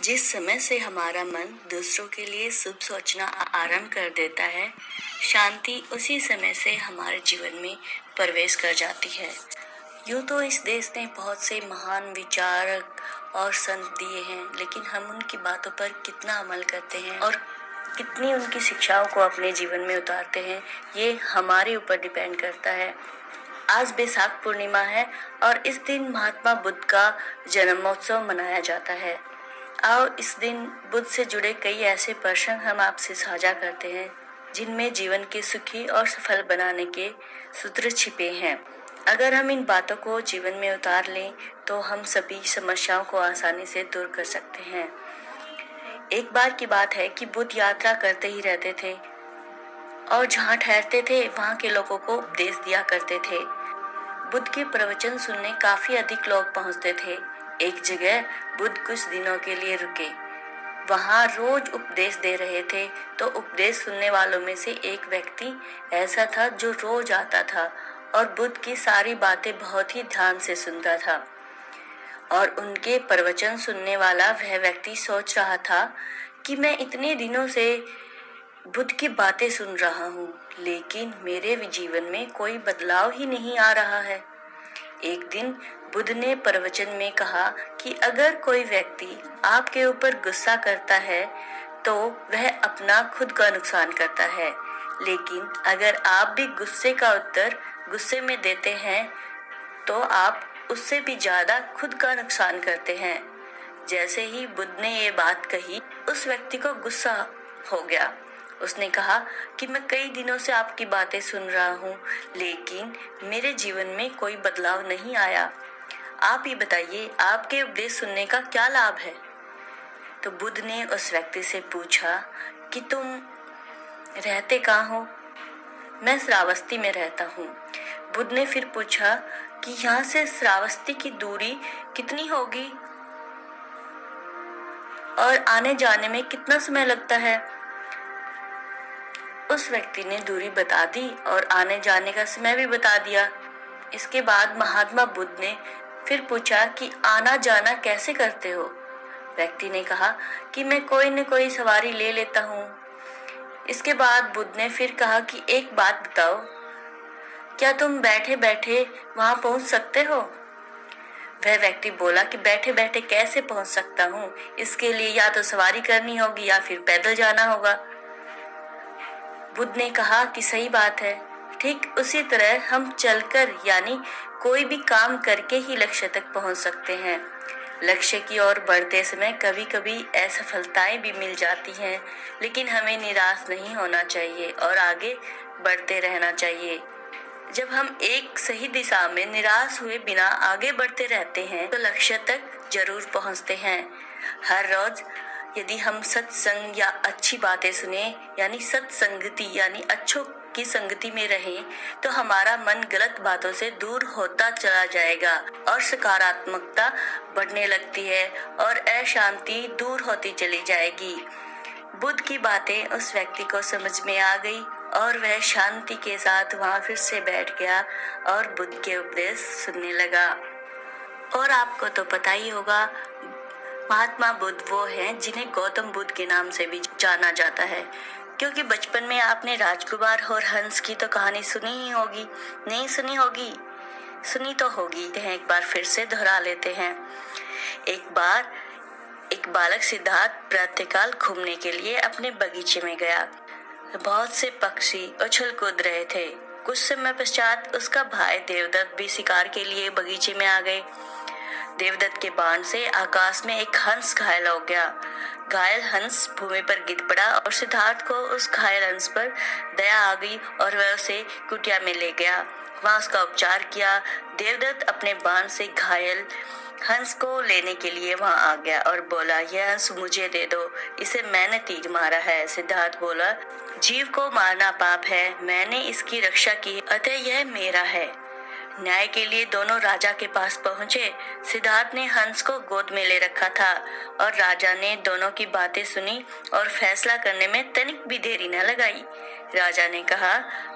जिस समय से हमारा मन दूसरों के लिए शुभ सोचना आरंभ कर देता है, शांति उसी समय से हमारे जीवन में प्रवेश कर जाती है। यूँ तो इस देश ने बहुत से महान विचारक और संत दिए हैं, लेकिन हम उनकी बातों पर कितना अमल करते हैं और कितनी उनकी शिक्षाओं को अपने जीवन में उतारते हैं, ये हमारे ऊपर डिपेंड करता है। आज बैसाख पूर्णिमा है और इस दिन महात्मा बुद्ध का जन्मोत्सव मनाया जाता है। आओ इस दिन बुद्ध से जुड़े कई ऐसे प्रसंग हम आपसे साझा करते हैं जिनमें जीवन के सुखी और सफल बनाने के सूत्र छिपे हैं। अगर हम इन बातों को जीवन में उतार लें तो हम सभी समस्याओं को आसानी से दूर कर सकते हैं। एक बार की बात है कि बुद्ध यात्रा करते ही रहते थे और जहाँ ठहरते थे वहाँ के लोगों को उपदेश दिया करते थे। बुद्ध के प्रवचन सुनने काफी अधिक लोग पहुँचते थे। एक जगह बुद्ध कुछ दिनों के लिए रुके। वहाँ रोज उपदेश दे रहे थे, तो उपदेश सुनने वालों में से एक व्यक्ति ऐसा था जो रोज आता था और बुद्ध की सारी बातें बहुत ही ध्यान से सुनता था। और उनके प्रवचन सुनने वाला वह व्यक्ति सोच रहा था कि मैं इतने दिनों से बुद्ध की बातें सुन रहा हूँ, लेकिन मेरे जीवन में कोई बदलाव ही नहीं आ रहा है। एक दिन बुद्ध ने प्रवचन में कहा कि अगर कोई व्यक्ति आपके ऊपर गुस्सा करता है तो वह अपना खुद का नुकसान करता है, लेकिन अगर आप भी गुस्से का उत्तर गुस्से में देते हैं तो आप उससे भी ज्यादा खुद का नुकसान करते हैं। जैसे ही बुद्ध ने ये बात कही, उस व्यक्ति को गुस्सा हो गया। उसने कहा कि मैं कई दिनों से आपकी बातें सुन रहा हूँ, लेकिन मेरे जीवन में कोई बदलाव नहीं आया। आप ही बताइए, आपके उपदेश सुनने का क्या लाभ है? तो बुद्ध ने उस व्यक्ति से पूछा कि तुम रहते कहाँ हो? मैं श्रावस्ती में रहता हूँ। बुद्ध ने फिर पूछा कि यहाँ से श्रावस्ती की दूरी कितनी होगी और आने जाने में कितना समय लगता है? उस व्यक्ति ने दूरी बता दी और आने जाने का समय भी बता दिया। इसके बाद महात्मा बुद्ध ने फिर पूछा कि आना जाना कैसे करते हो? व्यक्ति ने कहा कि मैं कोई न कोई सवारी ले लेता हूँ। इसके बाद बुद्ध ने फिर कहा कि एक बात बताओ, क्या तुम बैठे बैठे वहां पहुंच सकते हो? वह व्यक्ति बोला कि बैठे बैठे कैसे पहुंच सकता हूँ, इसके लिए या तो सवारी करनी होगी या फिर पैदल जाना होगा। बुद्ध ने कहा कि सही बात है। ठीक उसी तरह हम चलकर यानी कोई भी काम करके ही लक्ष्य तक पहुंच सकते हैं। लक्ष्य की ओर बढ़ते समय कभी कभी असफलताएं भी मिल जाती हैं, लेकिन हमें निराश नहीं होना चाहिए और आगे बढ़ते रहना चाहिए। जब हम एक सही दिशा में निराश हुए बिना आगे बढ़ते रहते हैं तो लक्ष्य तक जरूर पहुंचते हैं। हर रोज यदि हम सत्संग या अच्छी बातें सुने यानी सत्संगति यानी अच्छों की संगति में रहें तो हमारा मन गलत बातों से दूर होता चला जाएगा और सकारात्मकता बढ़ने लगती है और अशांति दूर होती चली जाएगी। बुद्ध की बातें उस व्यक्ति को समझ में आ गई और वह शांति के साथ वहां फिर से बैठ गया और बुद्ध के उपदेश सुनने लगा। और आपको तो पता ही होगा, महात्मा बुद्ध वो हैं जिन्हें गौतम बुद्ध के नाम से भी जाना जाता है, क्योंकि बचपन में आपने राजकुमार और हंस की तो कहानी सुनी ही होगी। नहीं सुनी होगी? सुनी तो होगी। एक बार फिर से दोहरा लेते हैं। एक बार एक बालक सिद्धार्थ प्रातःकाल घूमने के लिए अपने बगीचे में गया। बहुत से पक्षी उछल कूद रहे थे। कुछ समय पश्चात उसका भाई देवदत्त भी शिकार के लिए बगीचे में आ गए। देवदत्त के बाण से आकाश में एक हंस घायल हो गया। घायल हंस भूमि पर गिर पड़ा और सिद्धार्थ को उस घायल हंस पर दया आ गई और वह उसे कुटिया में ले गया। वहां उसका उपचार किया। देवदत्त अपने बाण से घायल हंस को लेने के लिए वहां आ गया और बोला, यह हंस मुझे दे दो, इसे मैंने तीर मारा है। सिद्धार्थ बोला, जीव को मारना पाप है, मैंने इसकी रक्षा की, अतः यह मेरा है। न्याय के लिए दोनों राजा के पास पहुंचे। सिद्धार्थ ने हंस को गोद में ले रखा था और राजा ने दोनों की बातें सुनी और फैसला करने में तनिक भी देरी न लगाई। राजा ने कहा,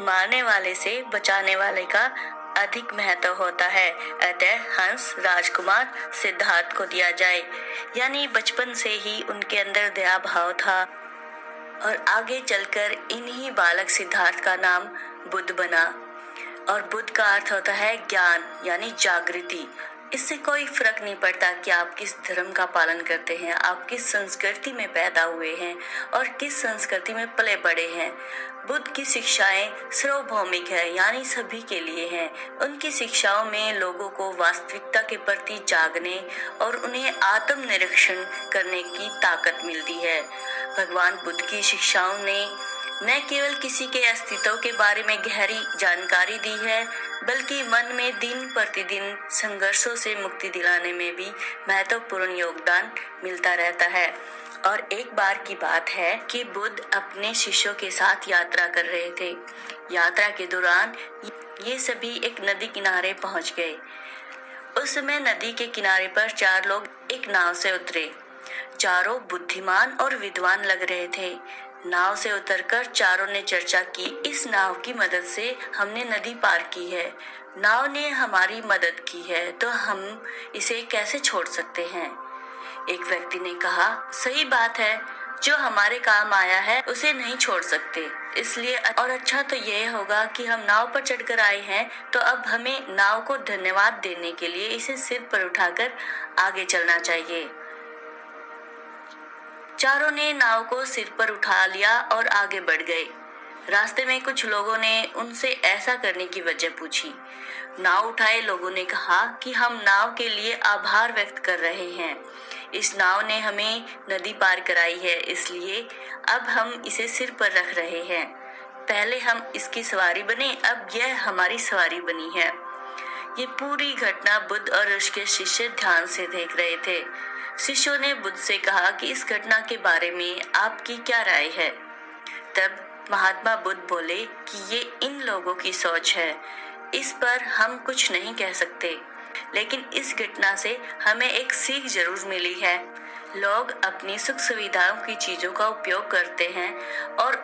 मारने वाले से बचाने वाले का अधिक महत्व होता है, अतः हंस राजकुमार सिद्धार्थ को दिया जाए। यानी बचपन से ही उनके अंदर दया भाव था और आगे चलकर इन्हीं बालक सिद्धार्थ का नाम बुद्ध बना। और बुद्ध का अर्थ होता है ज्ञान यानी जागृति। इससे कोई फर्क नहीं पड़ता कि आप किस धर्म का पालन करते हैं, आप किस संस्कृति में पैदा हुए हैं और किस संस्कृति में पले बड़े हैं। बुद्ध की शिक्षाएं सार्वभौमिक है यानी सभी के लिए हैं। उनकी शिक्षाओं में लोगों को वास्तविकता के प्रति जागने और उन्हें आत्मनिरीक्षण करने की ताकत मिलती है। भगवान बुद्ध की शिक्षाओं ने न केवल किसी के अस्तित्व के बारे में गहरी जानकारी दी है, बल्कि मन में दिन प्रतिदिन संघर्षों से मुक्ति दिलाने में भी महत्वपूर्ण योगदान मिलता रहता है। और एक बार की बात है कि बुद्ध अपने शिष्यों के साथ यात्रा कर रहे थे। यात्रा के दौरान ये सभी एक नदी किनारे पहुंच गए। उस समय नदी के किनारे पर 4 लोग एक नाव से उतरे। चारों बुद्धिमान और विद्वान लग रहे थे। नाव से उतरकर चारों ने चर्चा की, इस नाव की मदद से हमने नदी पार की है, नाव ने हमारी मदद की है, तो हम इसे कैसे छोड़ सकते हैं। एक व्यक्ति ने कहा, सही बात है, जो हमारे काम आया है उसे नहीं छोड़ सकते, इसलिए और अच्छा तो यह होगा कि हम नाव पर चढ़कर आए हैं, तो अब हमें नाव को धन्यवाद देने के लिए इसे सिर पर उठाकर आगे चलना चाहिए। चारों ने नाव को सिर पर उठा लिया और आगे बढ़ गए। रास्ते में कुछ लोगों ने उनसे ऐसा करने की वजह पूछी। नाव उठाए लोगों ने कहा कि हम नाव के लिए आभार व्यक्त कर रहे हैं। इस नाव ने हमें नदी पार कराई है, इसलिए अब हम इसे सिर पर रख रहे हैं। पहले हम इसकी सवारी बने, अब यह हमारी सवारी बनी है। ये पूरी घटना बुद्ध और उसके शिष्य ध्यान से देख रहे थे। शिष्यों ने बुद्ध से कहा कि इस घटना के बारे में आपकी क्या राय है। तब महात्मा बुद्ध बोले कि ये इन लोगों की सोच है, इस पर हम कुछ नहीं कह सकते, लेकिन इस घटना से हमें एक सीख जरूर मिली है। लोग अपनी सुख सुविधाओं की चीजों का उपयोग करते हैं और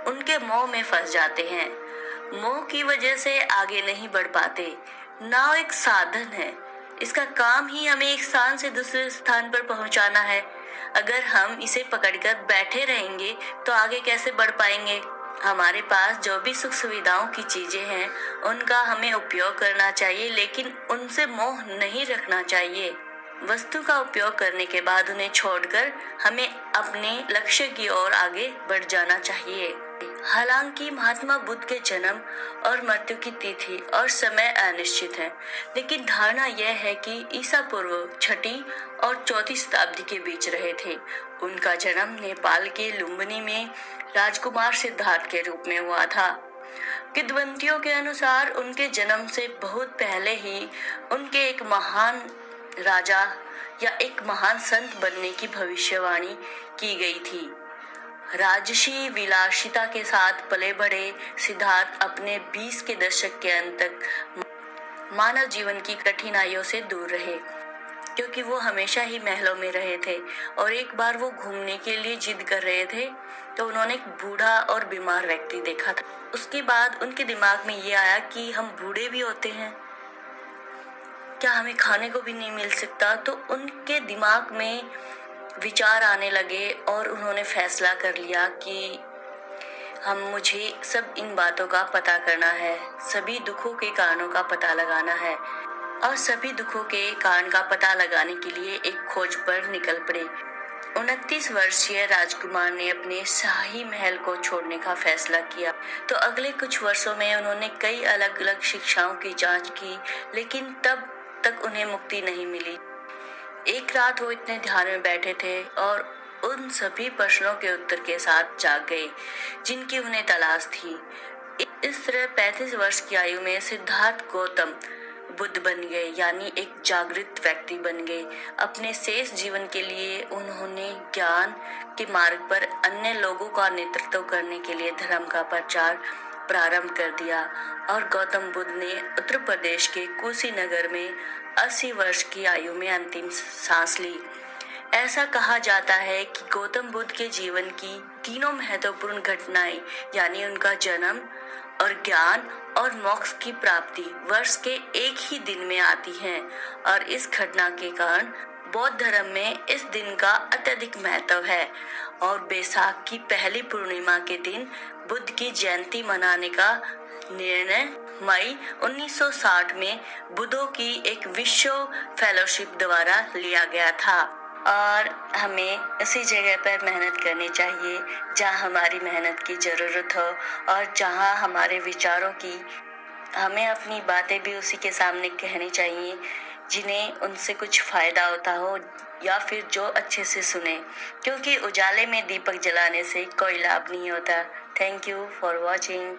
उनके मोह में फंस जाते हैं। मोह की वजह से आगे नहीं बढ़ पाते। नाव एक साधन है, इसका काम ही हमें एक स्थान से दूसरे स्थान पर पहुंचाना है। अगर हम इसे पकड़कर बैठे रहेंगे तो आगे कैसे बढ़ पाएंगे। हमारे पास जो भी सुख सुविधाओं की चीजें हैं उनका हमें उपयोग करना चाहिए, लेकिन उनसे मोह नहीं रखना चाहिए। वस्तु का उपयोग करने के बाद उन्हें छोड़कर हमें अपने लक्ष्य की ओर आगे बढ़ जाना चाहिए। हालांकि महात्मा बुद्ध के जन्म और मृत्यु की तिथि और समय अनिश्चित है, लेकिन धारणा यह है कि ईसा पूर्व 6वीं और 4वीं शताब्दी के बीच रहे थे। उनका जन्म नेपाल के लुम्बिनी में राजकुमार सिद्धार्थ के रूप में हुआ था। किंवदंतियों के अनुसार उनके जन्म से बहुत पहले ही उनके एक महान राजा या एक महान संत बनने की भविष्यवाणी की गई थी। राजसी विलासिता के साथ पले बढ़े सिद्धार्थ अपने 20 के दशक के अंत तक मानव जीवन की कठिनाइयों से दूर रहे, क्योंकि वो हमेशा ही महलों में रहे थे। और एक बार वो घूमने के लिए जिद कर रहे थे तो उन्होंने एक बूढ़ा और बीमार व्यक्ति देखा था। उसके बाद उनके दिमाग में ये आया कि हम बूढ़े भी होते हैं, क्या हमें खाने को भी नहीं मिल सकता। तो उनके दिमाग में विचार आने लगे और उन्होंने फैसला कर लिया कि मुझे सब इन बातों का पता करना है, सभी दुखों के कारणों का पता लगाना है। और सभी दुखों के कारण का पता लगाने के लिए एक खोज पर निकल पड़े। 29 वर्षीय राजकुमार ने अपने शाही महल को छोड़ने का फैसला किया। तो अगले कुछ वर्षों में उन्होंने कई अलग अलग शिक्षाओं की जांच की, लेकिन तब तक उन्हें मुक्ति नहीं मिली। एक रात वो इतने ध्यान में बैठे थे और उन सभी प्रश्नों के उत्तर के साथ जाग गए जिनकी उन्हें तलाश थी। इस तरह 35 वर्ष की आयु में सिद्धार्थ गौतम बुद्ध बन गए, यानी एक जागृत व्यक्ति बन गए। अपने शेष जीवन के लिए उन्होंने ज्ञान के मार्ग पर अन्य लोगों का नेतृत्व करने के लिए धर्म का प्रचार प्रारंभ कर दिया। और गौतम बुद्ध ने उत्तर प्रदेश के कुशीनगर में 80 वर्ष की आयु में अंतिम सांस ली। ऐसा कहा जाता है कि गौतम बुद्ध के जीवन की तीनों महत्वपूर्ण घटनाएं, यानी उनका जन्म और ज्ञान और मोक्ष की प्राप्ति वर्ष के एक ही दिन में आती है और इस घटना के कारण बौद्ध धर्म में इस दिन का अत्यधिक महत्व है और बैसाख की पहली पूर्णिमा के दिन बुद्ध की जयंती मनाने का निर्णय मई 1960 में बुद्धों की एक विश्व फेलोशिप द्वारा लिया गया था। और हमें उसी जगह पर मेहनत करनी चाहिए जहाँ हमारी मेहनत की ज़रूरत हो और जहाँ हमारे विचारों की हमें अपनी बातें भी उसी के सामने कहनी चाहिए जिन्हें उनसे कुछ फ़ायदा होता हो या फिर जो अच्छे से सुने, क्योंकि उजाले में दीपक जलाने से कोई लाभ नहीं होता। Thank you for watching.